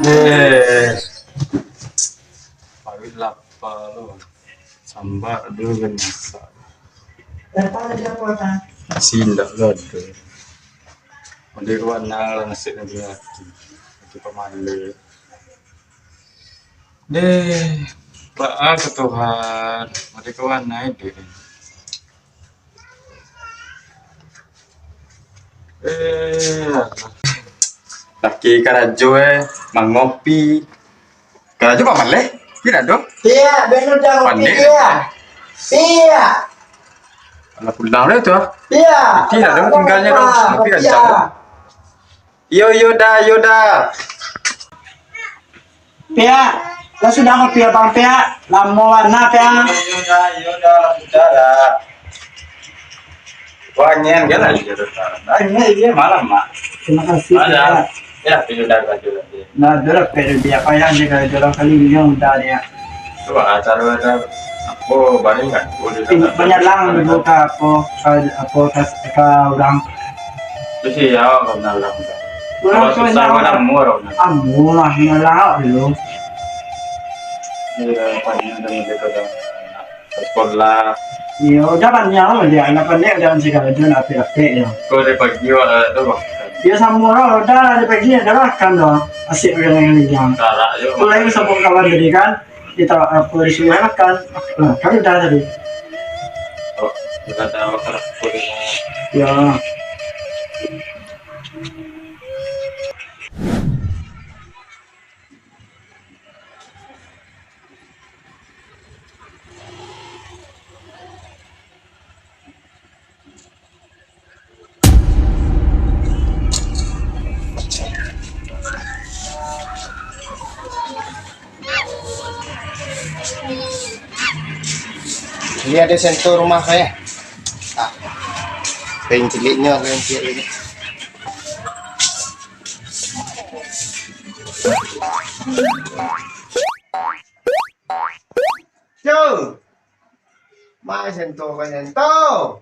Eh, pawit lapa lo. Samba dulu kan bisa. Sindak lo ada. Mandi warna nasi nanti lagi. Nanti pemande. Deh, baa ke Tuhan. Mandi ke warna deh. Laki karajo mangopi. Karajo paman leh. Kira dong. Iya, benar dah kopi Pandai. dia. Iya, Anak pulang deh tuh. iya. Tidak dong tinggalnya dong. Kopi kan jauh. Yoda. Pia, lo sudah kopi apa Pia? Lamo warna Pia. Yoda, udara. Wangian kan lagi jodoh. Nah, ini malam mak. Terima kasih Pia. Ya, jodoh jodoh. Nah, dulu Pia dia payah dia kalau dulu kali ini udah dia. Tuh acara ada aku bareng kan. Banyak lang dibuka apa ke orang. Terus ya, karena orang. Orang Kalau susah mana murah. Amu lah hilang dulu. Iya, paling ada mereka sekolah. Iya, jangan nyala dia. Anak pandai jangan segala jual api-api ya. Kau dari pagi ada tuh. Dia sama orang udah di pagi ada makan dong. Asyik yang yang. Cara yo. Mulai sama kawan tadi kan. Kita polisi makan. Nah, kan udah tadi. Oh, kita tahu kalau Ya. Ini ada sensor rumah saya. Ah, pengen ciliknya, pengen cilik ini. Yo, mai sensor kan sensor.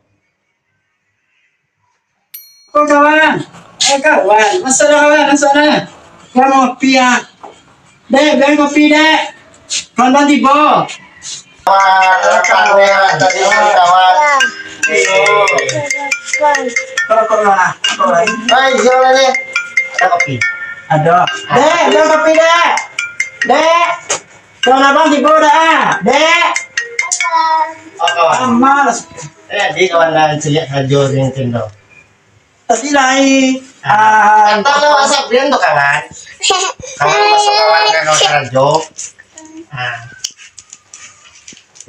Oh kawan, kawan, masalah. Kamu kopi ya? Dek, beli kopi dek. Kawan tiba. Kawan, tadi kawan. Kalau mana? Hai, jualan nih. Ada kopi. Ada. Dek, beli kopi dek. Dek, kawan abang tiba dah. Dek. Oh, kawan. Malas. Di kawan lain cilik radio Nintendo. Tadi lain. Atau lo asap dia tuh kawan. Kawan masuk kawan kan kawan radio. Ah.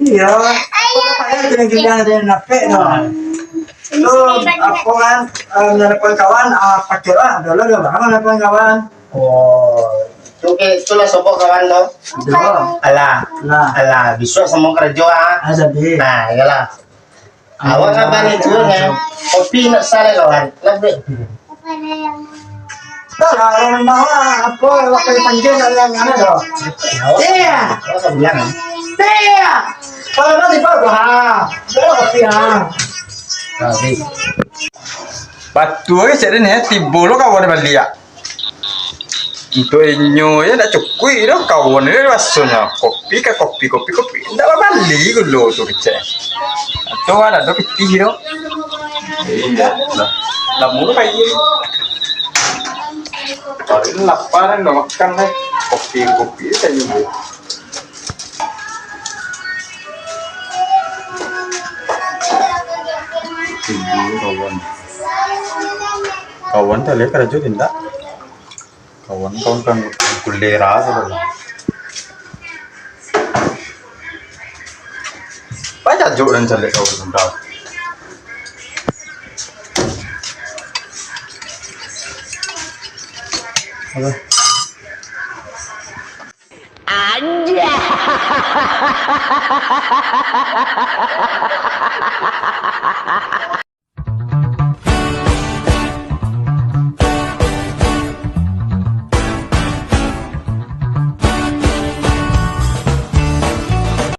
Iya. Aku pakai dengan ada nape no. Itu aku kan nelpon kawan pakai lah. Dulu udah lama nelpon kawan. Oh, itu lah sopo kawan lo. Dulu. Alah, bisa sama kerja ah. Jadi. Nah, iyalah. Awak ngapain itu nih? Kopi nak salah kawan. Lebih. Orang bawa apa waktu panjang yang ada dong. Iya. Awak kan bilang kan? Iya. Kalau nanti baru belum kopi Tapi batu aja jadi nih tibo lo kawan balik ya. Itu inyo ya nak cukui lo kawan ini rasanya kopi ndak balik lo tuh kecil. Atau ada tuh pitih lo. Iya lah mulu kayak gini. Kalau ini lapar kan makan nih kopi saya juga. Kawan tadi kerja tidak kawan kan kulera saja banyak juga yang cari kawan tidak Aja.